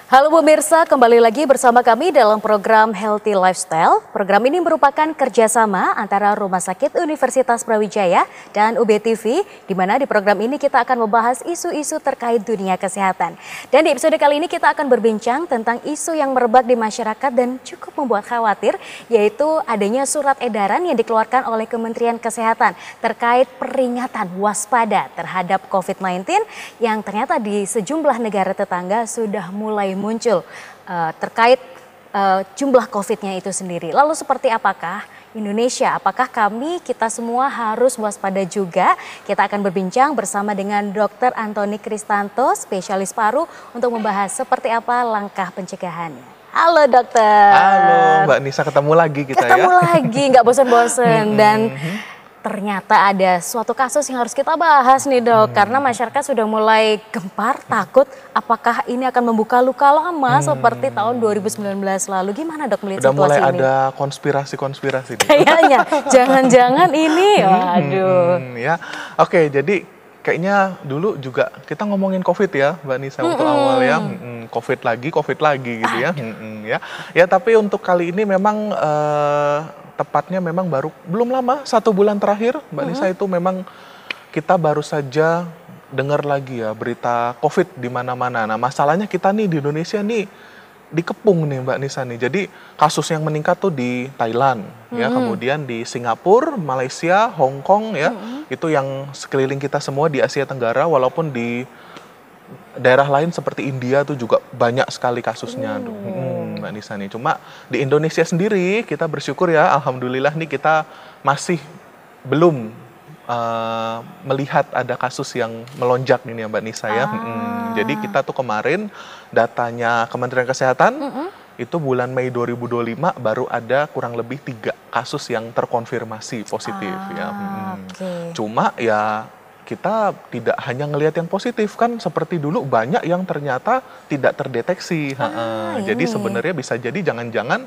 Halo pemirsa, kembali lagi bersama kami dalam program Healthy Lifestyle. Program ini merupakan kerjasama antara Rumah Sakit Universitas Brawijaya dan UBTV, di mana di program ini kita akan membahas isu-isu terkait dunia kesehatan. Dan di episode kali ini kita akan berbincang tentang isu yang merebak di masyarakat dan cukup membuat khawatir, yaitu adanya surat edaran yang dikeluarkan oleh Kementerian Kesehatan terkait peringatan waspada terhadap COVID-19 yang ternyata di sejumlah negara tetangga sudah mulai muncul terkait jumlah COVID-nya itu sendiri. Lalu seperti apakah Indonesia? Apakah kita semua harus waspada juga? Kita akan berbincang bersama dengan Dr. Antoni Kristanto, spesialis paru, untuk membahas seperti apa langkah pencegahannya. Halo dokter. Halo Mbak Nisa, ketemu lagi kita Ketemu lagi, nggak bosan-bosan. Dan ternyata ada suatu kasus yang harus kita bahas nih dok, karena masyarakat sudah mulai gempar, takut apakah ini akan membuka luka lama seperti tahun 2019 lalu. Gimana dok melihat Udah situasi mulai ini? ada konspirasi. Kayaknya, jangan-jangan ini, waduh. Ya, oke, jadi kayaknya dulu juga kita ngomongin COVID ya Mbak Nisa waktu awal ya, COVID lagi gitu ya. Ya, tapi untuk kali ini memang tepatnya memang belum lama, 1 bulan terakhir Mbak Nisa, itu memang kita baru saja dengar lagi ya berita COVID di mana-mana. Nah masalahnya kita nih di Indonesia nih dikepung nih Mbak Nisa nih. Jadi kasus yang meningkat tuh di Thailand ya, kemudian di Singapura, Malaysia, Hong Kong ya. Itu yang sekeliling kita semua di Asia Tenggara, walaupun di daerah lain seperti India tuh juga banyak sekali kasusnya Mbak Nisa nih. Cuma di Indonesia sendiri kita bersyukur ya, alhamdulillah nih kita masih belum melihat ada kasus yang melonjak ini ya Mbak Nisa ya. Jadi kita tuh kemarin datanya Kementerian Kesehatan itu bulan Mei 2025 baru ada kurang lebih 3 kasus yang terkonfirmasi positif ya. Cuma ya kita tidak hanya ngelihat yang positif, kan seperti dulu banyak yang ternyata tidak terdeteksi. Jadi sebenarnya bisa jadi jangan-jangan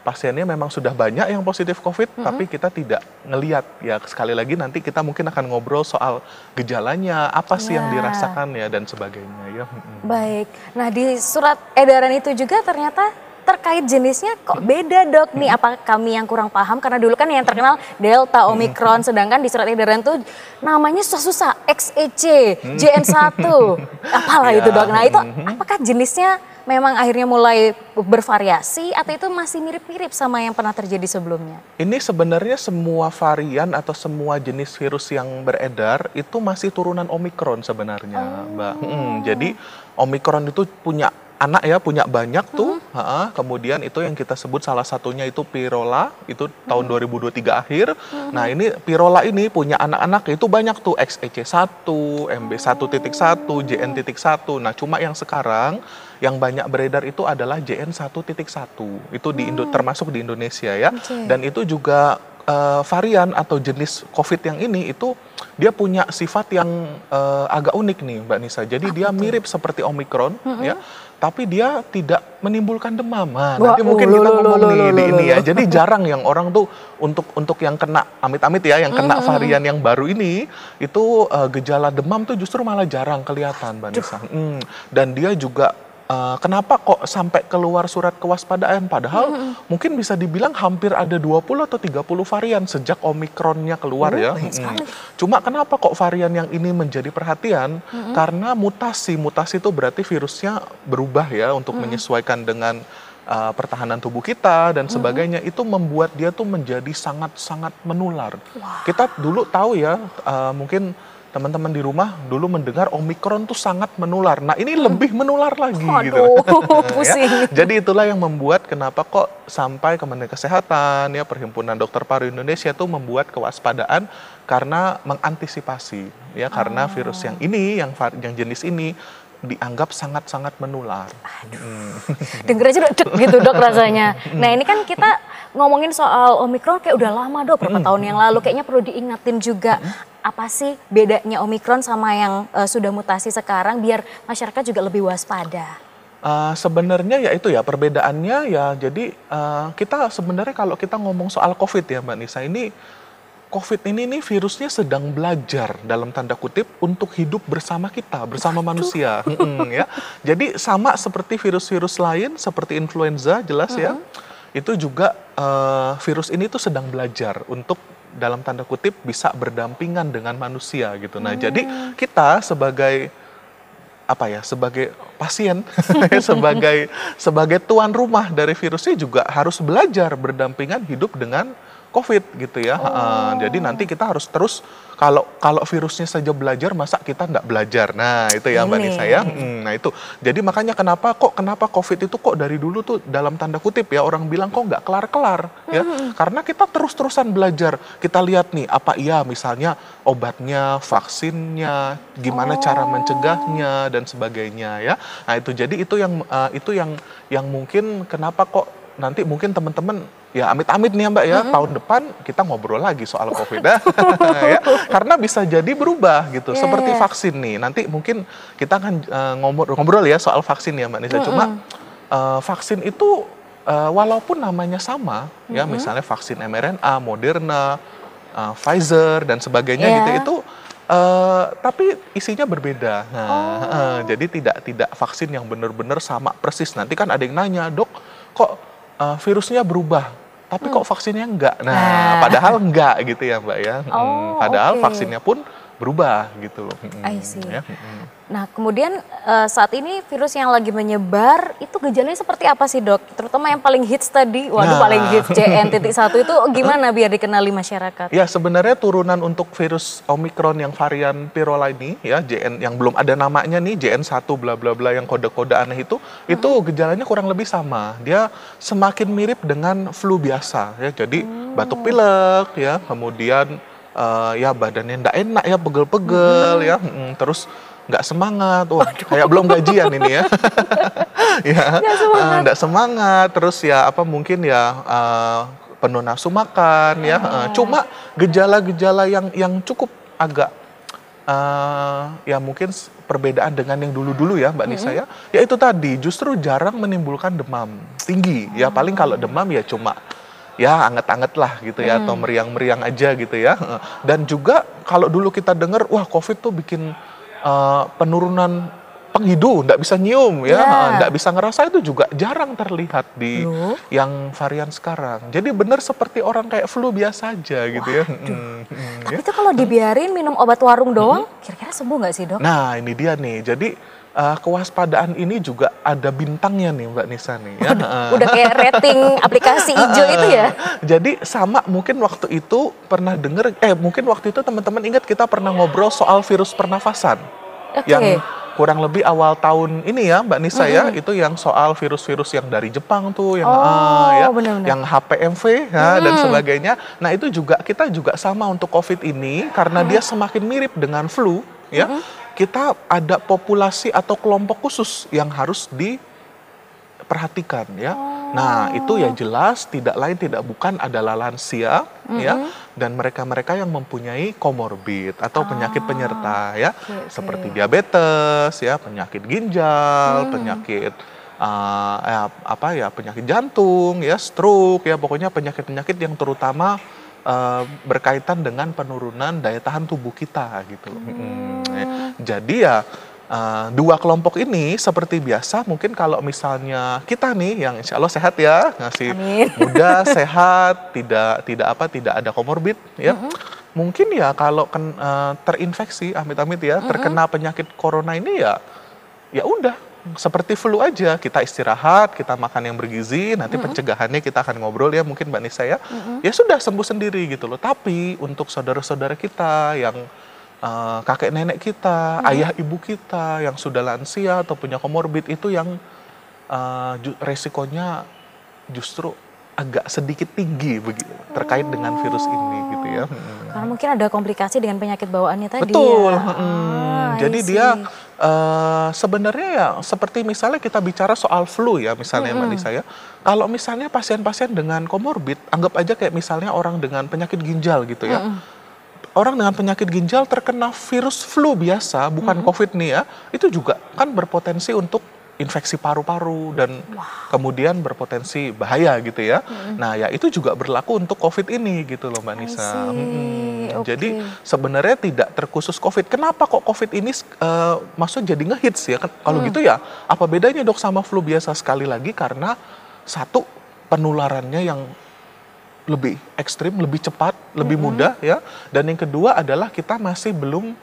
pasiennya memang sudah banyak yang positif COVID, tapi kita tidak ngelihat. Ya sekali lagi nanti kita mungkin akan ngobrol soal gejalanya, apa sih yang dirasakan ya dan sebagainya ya. Baik, nah di surat edaran itu juga ternyata terkait jenisnya kok beda dok nih, apa kami yang kurang paham? Karena dulu kan yang terkenal Delta, Omicron, sedangkan di surat edaran tuh namanya susah-susah, XEC, JN1, apalah itu dok. Nah itu apakah jenisnya memang akhirnya mulai bervariasi atau itu masih mirip-mirip sama yang pernah terjadi sebelumnya? Ini sebenarnya semua varian atau semua jenis virus yang beredar itu masih turunan Omicron sebenarnya Mbak. Jadi Omicron itu punya anak ya, punya banyak tuh. Kemudian itu yang kita sebut salah satunya itu Pirola, itu tahun 2023 akhir. Nah ini Pirola ini punya anak-anak itu banyak tuh, XEC1, MB1.1, JN.1. Nah cuma yang sekarang yang banyak beredar itu adalah JN1.1. Itu termasuk di Indonesia ya. Dan itu juga varian atau jenis COVID yang ini itu dia punya sifat yang agak unik nih Mbak Nisa. Jadi dia mirip seperti Omicron ya, tapi dia tidak menimbulkan demam. Nah, nanti mungkin kita ngomong nih di ini ya. Jadi jarang yang orang tuh untuk yang kena amit-amit ya, yang kena varian yang baru ini itu gejala demam tuh justru malah jarang kelihatan Mbak Nisa. Dan dia juga kenapa kok sampai keluar surat kewaspadaan, padahal mungkin bisa dibilang hampir ada 20 atau 30 varian sejak Omicronnya keluar ya. Cuma kenapa kok varian yang ini menjadi perhatian? Karena mutasi itu berarti virusnya berubah ya untuk menyesuaikan dengan pertahanan tubuh kita dan sebagainya. Itu membuat dia tuh menjadi sangat-sangat menular. Kita dulu tahu ya, mungkin teman-teman di rumah dulu mendengar Omicron tuh sangat menular. Nah ini lebih menular lagi gitu. Pusing. Ya, jadi itulah yang membuat kenapa kok sampai Kementerian Kesehatan ya, Perhimpunan Dokter Paru Indonesia tuh membuat kewaspadaan karena mengantisipasi ya, karena virus yang ini, yang jenis ini dianggap sangat-sangat menular. Denger aja udah gitu dok rasanya. Nah ini kan kita ngomongin soal Omicron kayak udah lama dok, berapa tahun yang lalu, kayaknya perlu diingatin juga. Apa sih bedanya Omicron sama yang sudah mutasi sekarang biar masyarakat juga lebih waspada? Sebenarnya ya itu ya perbedaannya ya. Jadi kita sebenarnya kalau kita ngomong soal COVID ya Mbak Nisa, ini COVID ini nih virusnya sedang belajar dalam tanda kutip untuk hidup bersama kita, bersama manusia. Ya. Jadi sama seperti virus-virus lain, seperti influenza jelas ya, itu juga virus ini tuh sedang belajar untuk dalam tanda kutip bisa berdampingan dengan manusia gitu. Nah, jadi kita sebagai apa ya, sebagai pasien, sebagai tuan rumah dari virusnya juga harus belajar berdampingan hidup dengan COVID gitu ya. Jadi nanti kita harus terus, kalau virusnya saja belajar, masa kita nggak belajar? Nah itu ya Mbak Nisa ya. Nah itu. Jadi makanya kenapa COVID itu kok dari dulu tuh dalam tanda kutip ya orang bilang kok nggak kelar-kelar ya. Karena kita terus-terusan belajar. Kita lihat nih apa iya misalnya obatnya, vaksinnya, gimana cara mencegahnya dan sebagainya ya. Nah itu jadi itu yang mungkin kenapa kok nanti mungkin teman-teman ya amit-amit nih ya Mbak ya, tahun depan kita ngobrol lagi soal COVID ya. Karena bisa jadi berubah gitu, seperti vaksin nih. Nanti mungkin kita akan ngobrol ya soal vaksin ya Mbak Nisa. Cuma vaksin itu walaupun namanya sama ya, misalnya vaksin mRNA, Moderna, Pfizer dan sebagainya gitu, itu tapi isinya berbeda. Nah, jadi tidak vaksin yang benar-benar sama persis. Nanti kan ada yang nanya, "Dok, kok virusnya berubah, tapi kok vaksinnya enggak?" Nah, padahal enggak gitu ya Mbak ya. Padahal vaksinnya pun berubah gitu loh. I see. Ya. Nah, kemudian saat ini virus yang lagi menyebar itu gejalanya seperti apa sih Dok? Terutama yang paling hits tadi, paling hits JN.1 itu gimana biar dikenali masyarakat? Ya sebenarnya turunan untuk virus Omicron yang varian Pirola ini ya, JN yang belum ada namanya nih, JN1 bla bla bla yang kode-kode aneh itu gejalanya kurang lebih sama. Dia semakin mirip dengan flu biasa ya, jadi batuk pilek ya, kemudian ya badannya nggak enak ya, pegel-pegel ya, terus nggak semangat, wah kayak belum gajian ini ya, ya nggak semangat, terus ya apa mungkin ya penuh nafsu makan ya, cuma gejala-gejala yang cukup agak ya mungkin perbedaan dengan yang dulu-dulu ya Mbak Nisa ya itu tadi justru jarang menimbulkan demam tinggi ya, paling kalau demam ya cuma ya anget-anget lah gitu ya, atau meriang-meriang aja gitu ya. Dan juga kalau dulu kita dengar wah COVID tuh bikin penurunan penghidu, nggak bisa nyium ya, nggak bisa ngerasa, itu juga jarang terlihat di yang varian sekarang. Jadi benar seperti orang kayak flu biasa aja gitu ya. Tapi itu kalau dibiarin minum obat warung doang, kira-kira sembuh nggak sih Dok? Nah ini dia nih, jadi kewaspadaan ini juga ada bintangnya nih Mbak Nisa nih ya. Udah kayak rating aplikasi hijau itu ya. Jadi sama mungkin waktu itu pernah denger, mungkin waktu itu teman-teman ingat kita pernah ngobrol soal virus pernafasan. Yang kurang lebih awal tahun ini ya Mbak Nisa ya, itu yang soal virus-virus yang dari Jepang tuh, yang yang HPMV ya, dan sebagainya. Nah itu juga kita juga sama untuk COVID ini, karena dia semakin mirip dengan flu ya. Kita ada populasi atau kelompok khusus yang harus diperhatikan ya. Nah itu ya jelas tidak lain tidak bukan adalah lansia ya, dan mereka-mereka yang mempunyai komorbid atau penyakit penyerta ya, seperti diabetes ya, penyakit ginjal, penyakit penyakit jantung ya, stroke ya, pokoknya penyakit-penyakit yang terutama berkaitan dengan penurunan daya tahan tubuh kita gitu. Jadi ya dua kelompok ini seperti biasa, mungkin kalau misalnya kita nih yang insya Allah sehat ya, masih muda, sehat, tidak ada komorbid ya, mungkin ya kalau terinfeksi amit-amit ya, terkena penyakit corona ini ya udah seperti flu aja, kita istirahat, kita makan yang bergizi, nanti pencegahannya kita akan ngobrol ya mungkin Mbak Nisa ya, ya sudah sembuh sendiri gitu loh. Tapi untuk saudara-saudara kita yang kakek nenek kita, ayah ibu kita yang sudah lansia atau punya komorbid, itu yang resikonya justru agak sedikit tinggi begitu terkait dengan virus ini gitu ya. Karena mungkin ada komplikasi dengan penyakit bawaannya tadi. Betul. Jadi dia sebenarnya ya seperti misalnya kita bicara soal flu ya misalnya Mbak Nisa ya. Kalau misalnya pasien-pasien dengan komorbid, anggap aja kayak misalnya orang dengan penyakit ginjal gitu ya. Orang dengan penyakit ginjal terkena virus flu biasa, bukan COVID nih ya, itu juga kan berpotensi untuk infeksi paru-paru dan kemudian berpotensi bahaya gitu ya. Nah, ya itu juga berlaku untuk COVID ini gitu loh Mbak Nisa. Jadi sebenarnya tidak terkhusus COVID. Kenapa kok COVID ini maksudnya jadi ngehits ya? Kalau gitu ya, apa bedanya dok sama flu biasa? Sekali lagi karena satu, penularannya yang lebih ekstrim, lebih cepat, lebih mudah ya. Dan yang kedua adalah kita masih belum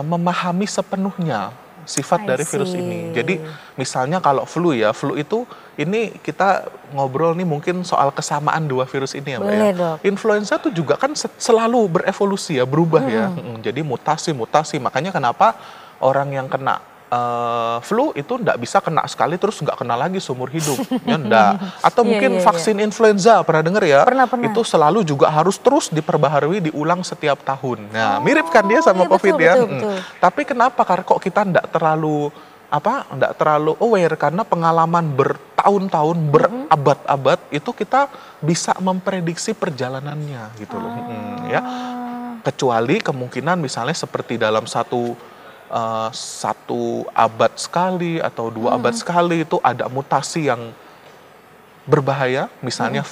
memahami sepenuhnya sifat dari virus ini. Jadi misalnya kalau flu ya, flu itu ini kita ngobrol nih mungkin soal kesamaan dua virus ini ya Mbak ya. Dok. Influenza tuh juga kan selalu berevolusi ya, berubah ya. Jadi mutasi, makanya kenapa orang yang kena flu itu nggak bisa kena sekali terus nggak kena lagi seumur hidup, ya enggak. Atau mungkin vaksin influenza, pernah dengar ya? Pernah. Itu selalu juga harus terus diperbaharui, diulang setiap tahun. Nah, mirip kan dia sama COVID ya. Betul. Tapi kenapa kok kita nggak terlalu aware karena pengalaman bertahun-tahun, berabad-abad itu kita bisa memprediksi perjalanannya gitu loh. Ya. Kecuali kemungkinan misalnya seperti dalam satu abad sekali atau 2 abad sekali itu ada mutasi yang berbahaya, misalnya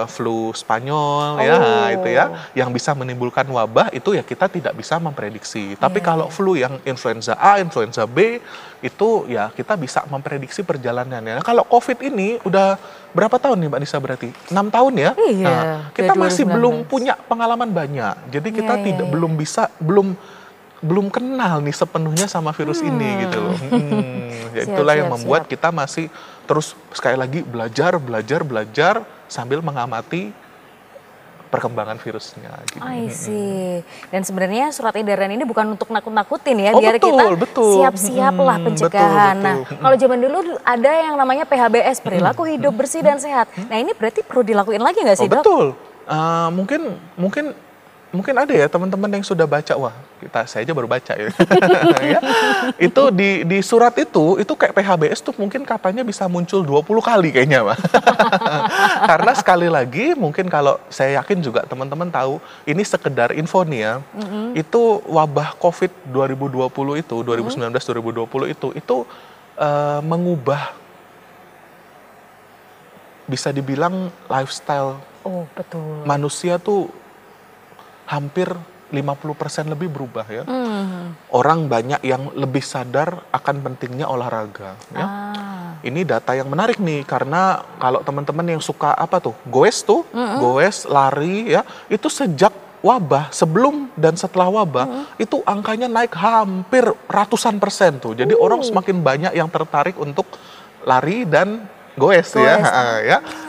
flu Spanyol ya itu ya, yang bisa menimbulkan wabah, itu ya kita tidak bisa memprediksi. Tapi kalau flu yang influenza A, influenza B itu ya kita bisa memprediksi perjalanannya. Nah, kalau COVID ini udah berapa tahun nih Mbak Nisa berarti? 6 tahun ya? Nah, kita masih belum punya pengalaman banyak. Jadi kita belum kenal nih sepenuhnya sama virus ini gitu loh. Ya itulah yang membuat kita masih terus sekali lagi belajar sambil mengamati perkembangan virusnya gitu. I see. Dan sebenarnya surat edaran ini bukan untuk nakut-nakutin ya, biar kita siap-siap lah pencegahan. Nah, kalau zaman dulu ada yang namanya PHBS, perilaku hidup bersih dan sehat. Nah, ini berarti perlu dilakuin lagi nggak sih, Dok? Betul. Mungkin ada ya teman-teman yang sudah baca, saya aja baru baca ya. Ya. Itu di surat itu kayak PHBS tuh mungkin katanya bisa muncul 20 kali kayaknya Pak. Karena sekali lagi mungkin kalau saya yakin juga teman-teman tahu, ini sekedar info nih ya. Itu wabah COVID 2020 itu, 2019-2020 itu mengubah bisa dibilang lifestyle manusia tuh hampir 50% lebih berubah ya. Orang banyak yang lebih sadar akan pentingnya olahraga ya. Ini data yang menarik nih karena kalau teman-teman yang suka goes, lari ya, itu sejak wabah, sebelum dan setelah wabah itu angkanya naik hampir ratusan persen tuh. Jadi orang semakin banyak yang tertarik untuk lari dan goes ya.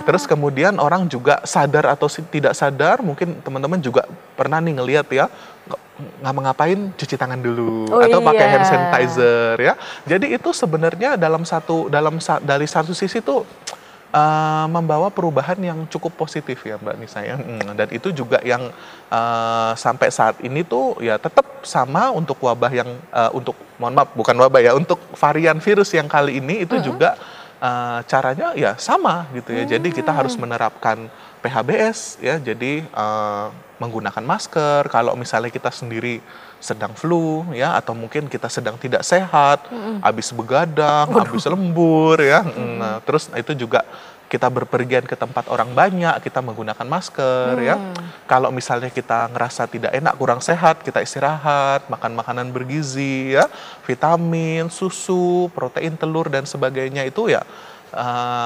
Terus kemudian orang juga sadar atau tidak sadar, mungkin teman-teman juga pernah nih ngelihat ya, ngapain cuci tangan dulu atau pakai hand sanitizer ya. Jadi itu sebenarnya dari satu sisi tuh membawa perubahan yang cukup positif ya Mbak Nisa ya. Dan itu juga yang sampai saat ini tuh ya tetap sama untuk wabah yang untuk varian virus yang kali ini itu juga caranya ya sama gitu ya. Jadi kita harus menerapkan PHBS ya. Jadi menggunakan masker kalau misalnya kita sendiri sedang flu ya, atau mungkin kita sedang tidak sehat, habis begadang, habis lembur ya. Nah, terus itu juga kita berpergian ke tempat orang banyak, kita menggunakan masker ya. Kalau misalnya kita ngerasa tidak enak, kurang sehat, kita istirahat, makan makanan bergizi ya, vitamin, susu, protein, telur dan sebagainya itu ya.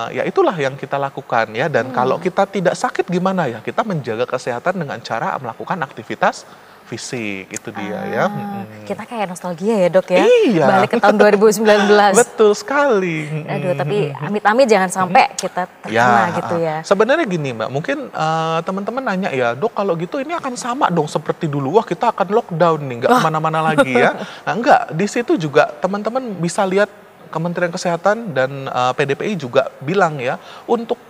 Ya itulah yang kita lakukan ya. Dan kalau kita tidak sakit gimana ya? Kita menjaga kesehatan dengan cara melakukan aktivitas fisik, itu dia ya. Kita kayak nostalgia ya Dok ya, iya. Balik ke tahun 2019. Betul sekali. Aduh, tapi amit-amit jangan sampai kita terkena gitu ya. Sebenarnya gini Mbak, mungkin teman-teman nanya ya, Dok kalau gitu ini akan sama dong seperti dulu, kita akan lockdown nih, nggak kemana-mana lagi ya. Nah enggak, di situ juga teman-teman bisa lihat Kementerian Kesehatan dan PDPI juga bilang ya, untuk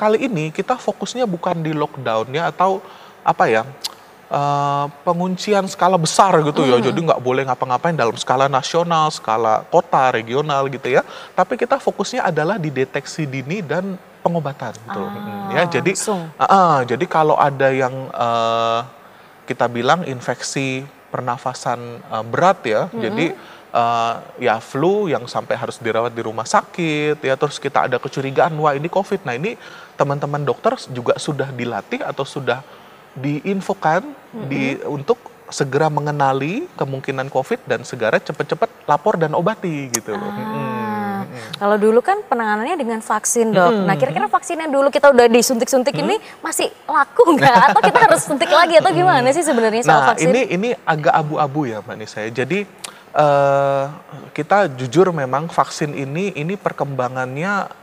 kali ini kita fokusnya bukan di lockdown ya, atau penguncian skala besar gitu ya. Jadi nggak boleh ngapa-ngapain dalam skala nasional, skala kota, regional gitu ya. Tapi kita fokusnya adalah di deteksi dini dan pengobatan gitu. Ya, jadi kalau ada yang kita bilang infeksi pernafasan berat ya. Jadi ya flu yang sampai harus dirawat di rumah sakit ya, terus kita ada kecurigaan wah ini COVID. Nah ini teman-teman dokter juga sudah dilatih atau sudah diinfokan untuk segera mengenali kemungkinan COVID dan segera cepat-cepat lapor dan obati gitu loh. Kalau dulu kan penanganannya dengan vaksin, Dok. Nah, kira-kira vaksin yang dulu kita udah disuntik-suntik ini masih laku nggak? Atau kita harus suntik lagi atau gimana sih sebenarnya soal vaksin? Nah, ini agak abu-abu ya, Mbak Nisa. Jadi kita jujur memang vaksin ini perkembangannya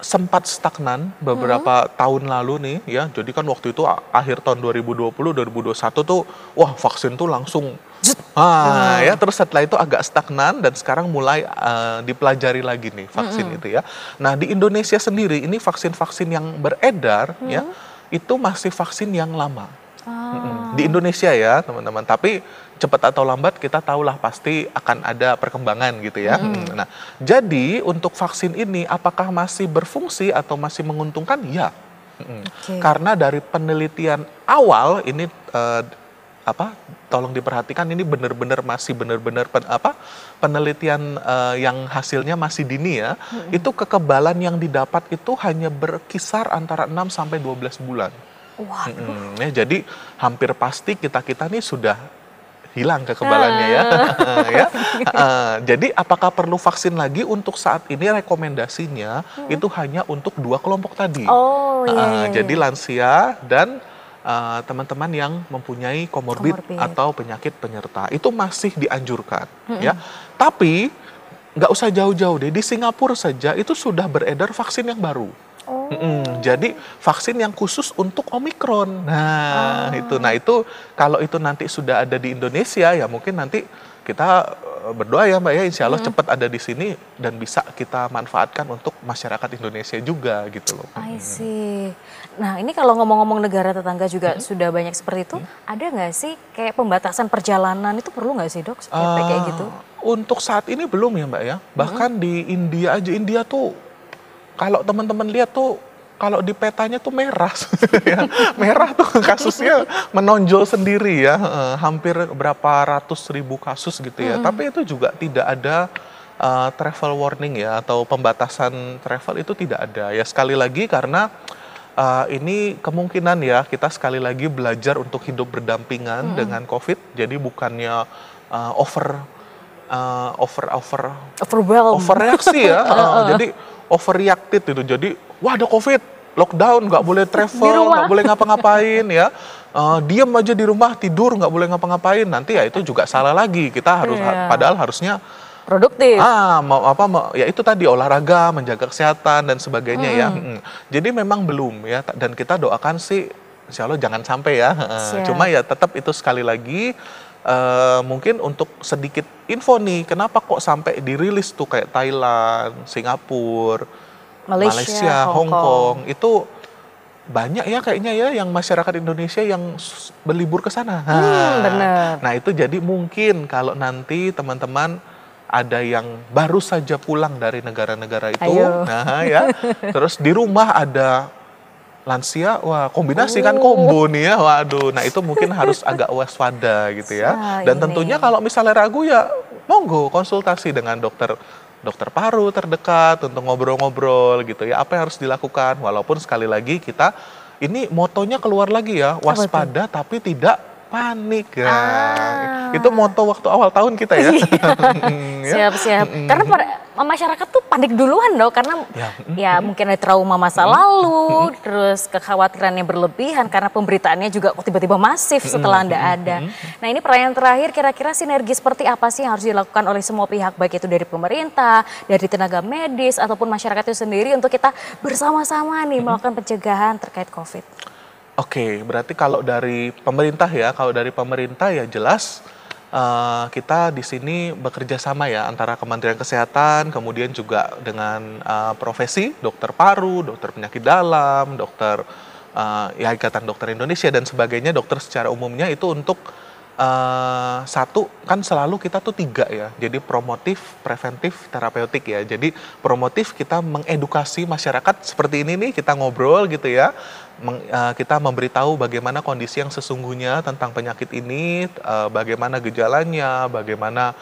sempat stagnan beberapa tahun lalu nih ya. Jadi kan waktu itu akhir tahun 2020, 2021 tuh wah vaksin tuh langsung ya terus setelah itu agak stagnan dan sekarang mulai dipelajari lagi nih vaksin itu ya. Nah, di Indonesia sendiri ini vaksin-vaksin yang beredar ya itu masih vaksin yang lama. Di Indonesia ya, teman-teman. Tapi cepat atau lambat kita tahulah pasti akan ada perkembangan gitu ya. Nah, jadi untuk vaksin ini apakah masih berfungsi atau masih menguntungkan? Ya. Karena dari penelitian awal ini tolong diperhatikan ini benar-benar penelitian yang hasilnya masih dini ya. Itu kekebalan yang didapat itu hanya berkisar antara 6 sampai 12 bulan. Ya, jadi hampir pasti kita nih sudah hilang kekebalannya ya. Jadi apakah perlu vaksin lagi? Untuk saat ini rekomendasinya itu hanya untuk 2 kelompok tadi. Jadi lansia dan teman-teman yang mempunyai komorbid atau penyakit penyerta itu masih dianjurkan ya. Tapi nggak usah jauh-jauh deh, di Singapura saja itu sudah beredar vaksin yang baru. Jadi vaksin yang khusus untuk Omikron. Nah, itu kalau itu nanti sudah ada di Indonesia ya mungkin nanti kita berdoa ya Mbak ya, insya Allah cepat ada di sini dan bisa kita manfaatkan untuk masyarakat Indonesia juga gitu loh. I see. Nah, ini kalau ngomong-ngomong negara tetangga juga sudah banyak seperti itu, ada nggak sih kayak pembatasan perjalanan itu perlu nggak sih, Dok? Kayak gitu? Untuk saat ini belum ya Mbak ya. Bahkan di India aja, India tuh kalau teman-teman lihat tuh kalau di petanya tuh merah, ya. Merah tuh kasusnya menonjol sendiri ya, hampir berapa ratus ribu kasus gitu ya. Tapi itu juga tidak ada travel warning ya atau pembatasan travel itu tidak ada ya. Sekali lagi karena ini kemungkinan ya kita sekali lagi belajar untuk hidup berdampingan dengan COVID. Jadi bukannya overreaksi ya. Jadi overreacted itu. Jadi wah ada COVID, lockdown, nggak boleh travel, nggak boleh ngapa-ngapain ya. Diam aja di rumah, tidur, nggak boleh ngapa-ngapain. Nanti ya itu juga salah lagi. Kita harus padahal harusnya produktif. Ya itu tadi olahraga, menjaga kesehatan dan sebagainya ya. Jadi memang belum ya. Dan kita doakan sih, insya Allah jangan sampai ya. Cuma ya tetap itu sekali lagi. Mungkin untuk sedikit info nih, kenapa kok sampai dirilis tuh kayak Thailand, Singapura, Malaysia, Hong Kong itu banyak ya kayaknya ya yang masyarakat Indonesia yang berlibur ke sana. Benar. Nah itu jadi mungkin kalau nanti teman-teman ada yang baru saja pulang dari negara-negara itu, terus di rumah ada lansia, wah kombinasi kan kombo nih ya, waduh. Nah itu mungkin harus agak waspada gitu ya. Dan tentunya kalau misalnya ragu ya monggo konsultasi dengan dokter paru terdekat untuk ngobrol-ngobrol gitu ya. Apa yang harus dilakukan? Walaupun sekali lagi kita ini motonya keluar lagi ya, waspada tapi tidak panik ya. Itu moto waktu awal tahun kita ya. Siap-siap. Karena masyarakat tuh panik duluan dong, karena ya mungkin ada trauma masa lalu, terus kekhawatiran yang berlebihan karena pemberitaannya juga tiba-tiba masif setelah Anda ada. Nah ini pertanyaan terakhir, kira-kira sinergi seperti apa sih yang harus dilakukan oleh semua pihak, baik itu dari pemerintah, dari tenaga medis, ataupun masyarakat itu sendiri untuk kita bersama-sama nih melakukan pencegahan terkait COVID? Oke, berarti kalau dari pemerintah ya jelas kita di sini bekerja sama ya antara Kementerian Kesehatan, kemudian juga dengan profesi dokter paru, dokter penyakit dalam, dokter Ikatan Dokter Indonesia dan sebagainya, dokter secara umumnya itu untuk satu kan selalu kita tuh 3 ya. Jadi promotif, preventif, terapeutik ya. Jadi promotif kita mengedukasi masyarakat seperti ini nih, kita ngobrol gitu ya. Kita memberitahu bagaimana kondisi yang sesungguhnya tentang penyakit ini, bagaimana gejalanya, bagaimana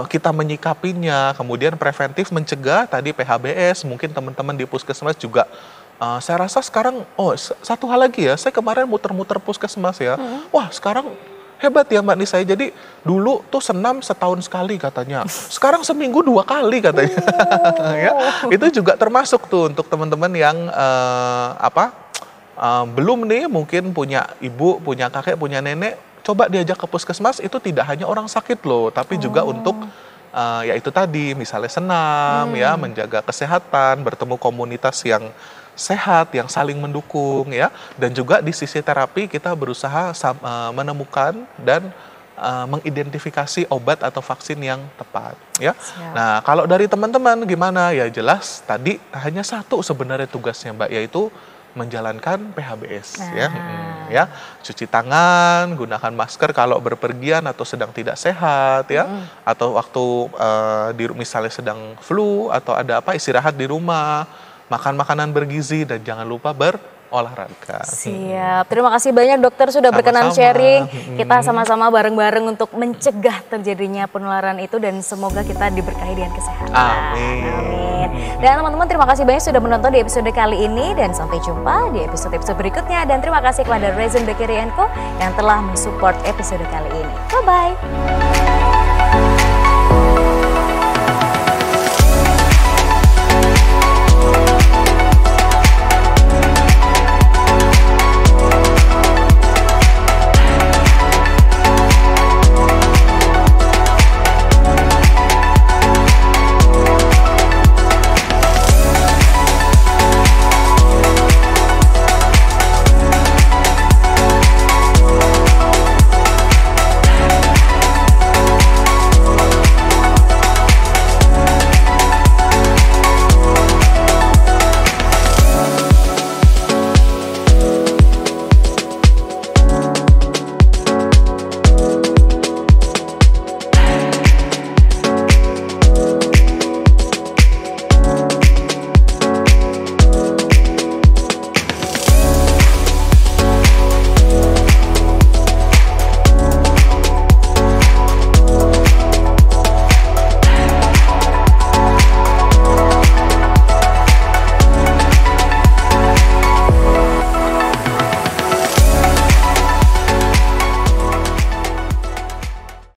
kita menyikapinya. Kemudian preventif mencegah tadi PHBS, mungkin teman-teman di puskesmas juga. Saya rasa sekarang, satu hal lagi ya, saya kemarin muter-muter puskesmas ya. Wah, sekarang hebat ya Mbak Nisa. Jadi dulu tuh senam setahun sekali katanya. Sekarang seminggu 2 kali katanya. Ya, itu juga termasuk tuh untuk teman-teman yang belum nih mungkin punya ibu, punya kakek, punya nenek. Coba diajak ke puskesmas, itu tidak hanya orang sakit loh, tapi juga untuk ya itu tadi misalnya senam ya, menjaga kesehatan, bertemu komunitas yang sehat, yang saling mendukung ya, dan juga di sisi terapi kita berusaha menemukan dan mengidentifikasi obat atau vaksin yang tepat ya. Nah, kalau dari teman-teman gimana? Ya jelas tadi hanya satu sebenarnya tugasnya Mbak, yaitu menjalankan PHBS ya, cuci tangan, gunakan masker kalau berpergian atau sedang tidak sehat ya, atau waktu misalnya sedang flu atau ada istirahat di rumah. Makan makanan bergizi dan jangan lupa berolahraga. Siap, terima kasih banyak dokter sudah berkenan sharing. Kita sama-sama bareng-bareng untuk mencegah terjadinya penularan itu dan semoga kita diberkahi dengan kesehatan. Amin. Dan teman-teman terima kasih banyak sudah menonton di episode kali ini dan sampai jumpa di episode-episode berikutnya. Dan terima kasih kepada Rezen Bakery & Co yang telah mensupport episode kali ini. Bye-bye.